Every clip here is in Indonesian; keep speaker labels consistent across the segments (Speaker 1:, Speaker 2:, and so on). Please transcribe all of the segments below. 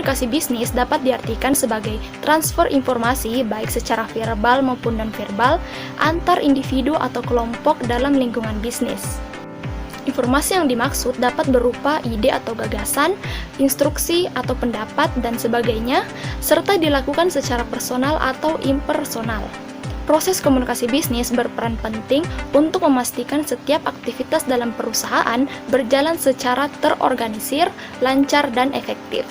Speaker 1: Komunikasi bisnis dapat diartikan sebagai transfer informasi baik secara verbal maupun non-verbal antar individu atau kelompok dalam lingkungan bisnis. Informasi yang dimaksud dapat berupa ide atau gagasan, instruksi atau pendapat, dan sebagainya, serta dilakukan secara personal atau impersonal. Proses komunikasi bisnis berperan penting untuk memastikan setiap aktivitas dalam perusahaan berjalan secara terorganisir, lancar, dan efektif.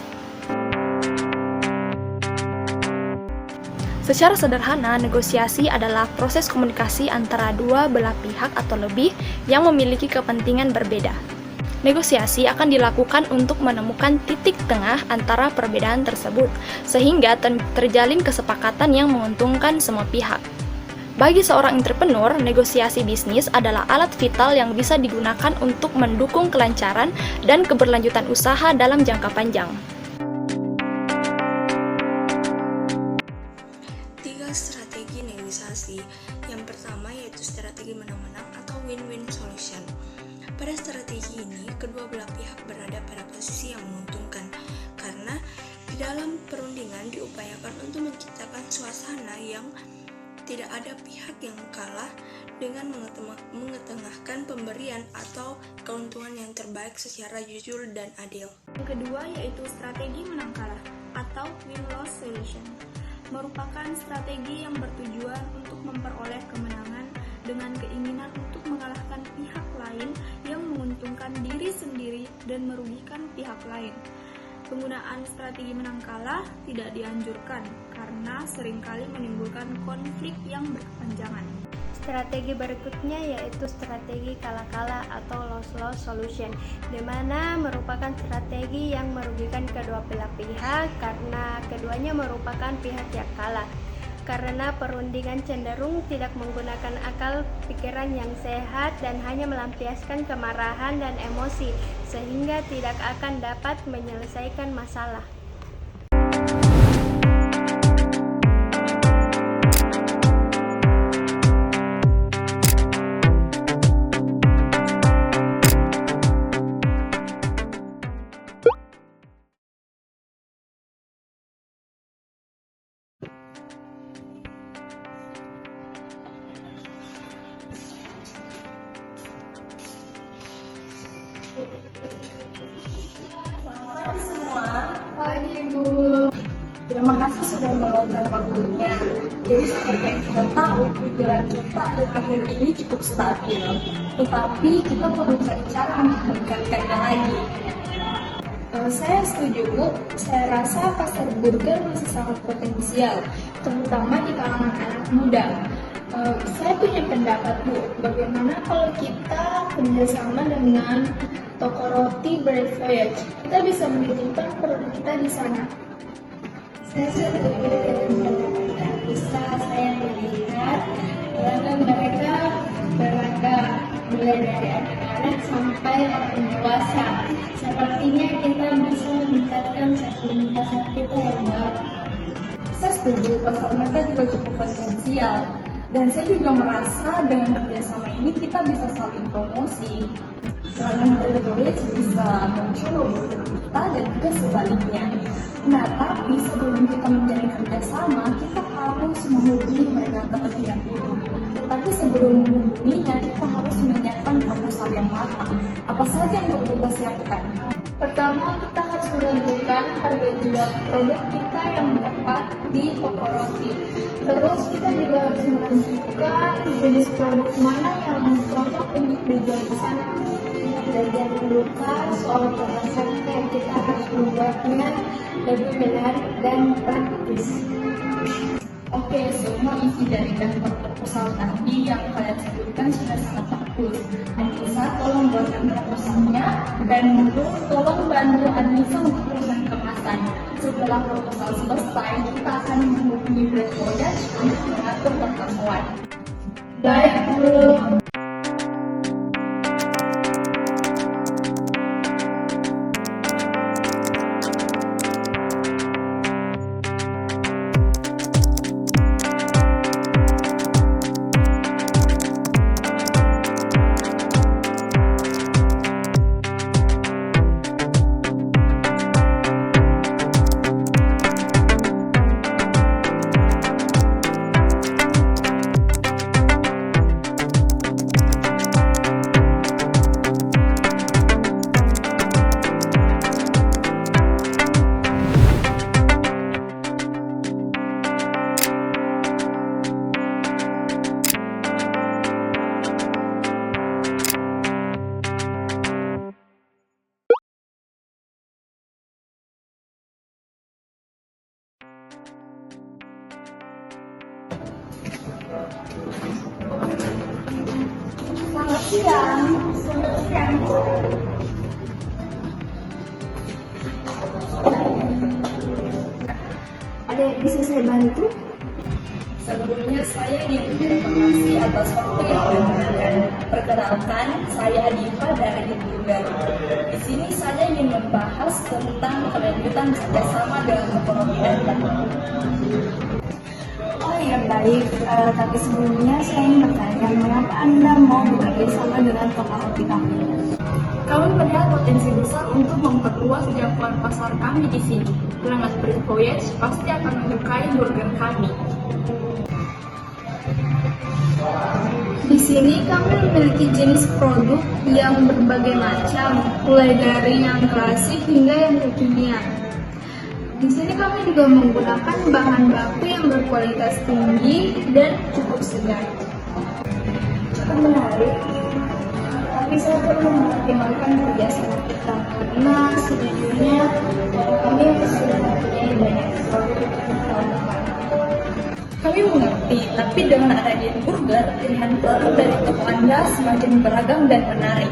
Speaker 1: Secara sederhana, negosiasi adalah proses komunikasi antara dua belah pihak atau lebih yang memiliki kepentingan berbeda. Negosiasi akan dilakukan untuk menemukan titik tengah antara perbedaan tersebut, sehingga terjalin kesepakatan yang menguntungkan semua pihak. Bagi seorang entrepreneur, negosiasi bisnis adalah alat vital yang bisa digunakan untuk mendukung kelancaran dan keberlanjutan usaha dalam jangka panjang.
Speaker 2: Strategi negosiasi. Yang pertama yaitu strategi menang-menang atau win-win solution. Pada strategi ini, kedua belah pihak berada pada posisi yang menguntungkan karena di dalam perundingan diupayakan untuk menciptakan suasana yang tidak ada pihak yang kalah dengan mengetengahkan pemberian atau keuntungan yang terbaik secara jujur dan adil.
Speaker 3: Yang kedua yaitu strategi menang kalah atau win-loss solution. Merupakan strategi yang bertujuan untuk memperoleh kemenangan dengan keinginan untuk mengalahkan pihak lain yang menguntungkan diri sendiri dan merugikan pihak lain. Penggunaan strategi menang kalah tidak dianjurkan karena seringkali menimbulkan konflik yang berkepanjangan.
Speaker 4: Strategi berikutnya yaitu strategi kalah-kalah atau loss-loss solution, di mana merupakan strategi yang merugikan kedua belah pihak karena keduanya merupakan pihak yang kalah. Karena perundingan cenderung tidak menggunakan akal pikiran yang sehat dan hanya melampiaskan kemarahan dan emosi, sehingga tidak akan dapat menyelesaikan masalah.
Speaker 5: Selamat semua. Pagi Ibu. Terima kasih sudah meluangkan waktunya. Jadi seperti yang kita tahu, pikiran kita akhir ini cukup stabil. Tetapi kita perlu cari cara untuk meningkatkannya lagi. Saya setuju Bu, saya rasa pasar burger masih sangat potensial, terutama di kalangan anak muda. Saya punya pendapat Bu, bagaimana kalau kita kerjasama dengan toko roti Bread Voyage, kita bisa menitipkan produk kita di sana.
Speaker 6: Saya setuju dengan pendapat bisa saya melihat pelanggan mereka beragam, mulai dari anak-anak sampai orang dewasa. Sepertinya kita bisa meningkatkan segmen pasar kita yang baru.
Speaker 5: Saya setuju, pasar mereka juga cukup potensial. Dan saya juga merasa dengan kerjasama ini kita bisa saling promosi. Pelanggan Bread bisa mencoba produk kita dan juga sebaliknya. Nah, tapi sebelum kita menjalin kerjasama, kita harus menghubungi mereka terlebih dahulu. Tetapi sebelum menghubunginya, kita harus menyiapkan proposal yang matang. Apa saja yang perlu kita siapkan?
Speaker 6: Pertama, kita harus menentukan harga jual produk kita yang tepat di toko roti. Terus kita juga harus menentukan jenis produk mana yang cocok untuk dijual di sana. Dan jangan lupa soal kemasan yang kita harus membuatnya lebih menarik dan praktis.
Speaker 5: Oke, semua isi dari daftar proposal tadi yang kalian sebutkan sudah sangat bagus. Anissa, tolong buatkan proposalnya dan tolong bantu Anissa untuk urusan kemasan. Setelah proposal selesai, kita akan menghubungi Bread Voyage untuk mengatur pertemuan.
Speaker 6: Baik, Bu.
Speaker 5: Selamat siang. Selamat siang.
Speaker 3: Ada yang bisa saya bantu?
Speaker 5: Sebelumnya saya ingin berterima kasih atas waktu yang diberikan. Perkenalkan, saya Diva dari Burger. Di sini saya ingin membahas tentang kelanjutan kerjasama dengan ekonomi data.
Speaker 3: Oh ya baik, tapi sebelumnya saya ingin bertanya mengapa Anda mau bekerja sama dengan toko roti kami?
Speaker 1: Kami melihat potensi besar untuk memperluas jangkauan pasar kami di sini. Pelanggan Brand Voyage pasti akan menyukai burger kami.
Speaker 3: Di sini kami memiliki jenis produk yang berbagai macam, mulai dari yang klasik hingga yang kekinian. Di sini kami juga menggunakan bahan baku yang berkualitas tinggi dan cukup segar.
Speaker 5: Cukup menarik, tapi saya perlu mempertimbangkan kerjasama kita karena sejujurnya kami sudah mempunyai banyak produk untuk tahun depan. Kami mengerti, tapi dengan adanya burger, pilihan produk dari toko Anda semakin beragam dan menarik.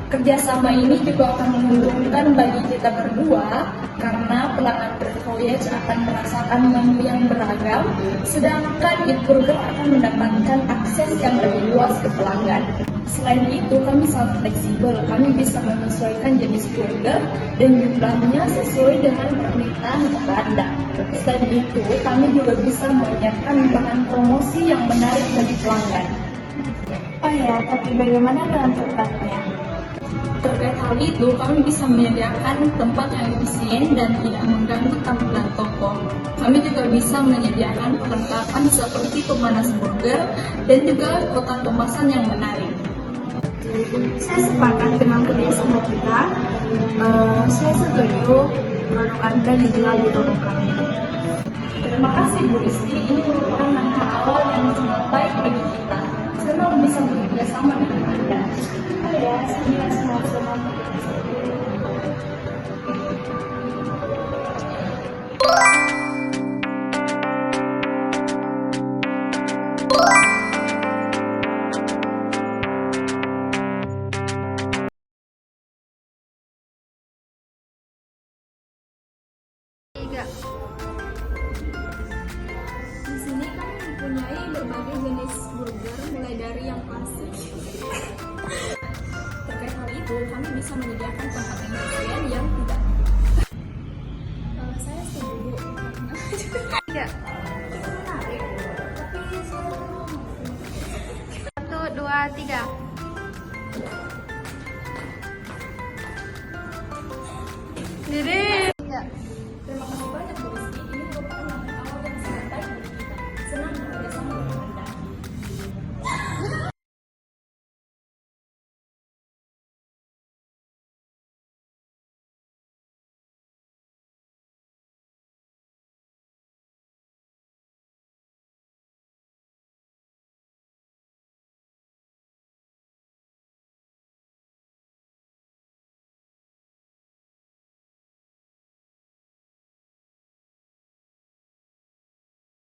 Speaker 5: Kerjasama ini juga akan menguntungkan bagi kita berdua karena pelanggan Brand Voyage akan merasakan menu yang beragam, sedangkan Eat Burger akan mendapatkan akses yang lebih luas ke pelanggan. Selain itu, kami sangat fleksibel. Kami bisa menyesuaikan jenis burger dan jumlahnya sesuai dengan permintaan Anda. Selain itu, kami juga bisa menyiapkan bahan promosi yang menarik bagi pelanggan.
Speaker 3: Oh ya, tapi bagaimana dengan tempatnya?
Speaker 5: Terkait hal itu, kami bisa menyediakan tempat yang efisien dan tidak mengganggu tampilan toko. Kami juga bisa menyediakan perlengkapan seperti pemanas burger dan juga kotak kemasan yang menarik.
Speaker 3: Saya sepakat dengan kerjasama kita. Saya setuju produk Anda dijual di toko kami.
Speaker 5: Terima kasih Bu Rizky, ini merupakan langkah awal yang sangat baik bagi kita. Senang bisa bekerja sama dengan Anda.
Speaker 3: Oh ya, saya sangat senang. Di sini kami mempunyai berbagai jenis burger, mulai dari yang klasik.
Speaker 5: Terkait hal itu, kami bisa menyediakan tempat yang efisien yang tidak.
Speaker 3: Saya setuju karena menarik, tapi saya
Speaker 4: Satu, dua, tiga.
Speaker 1: Jadi,
Speaker 5: Terima kasih banyak Bu Rizky.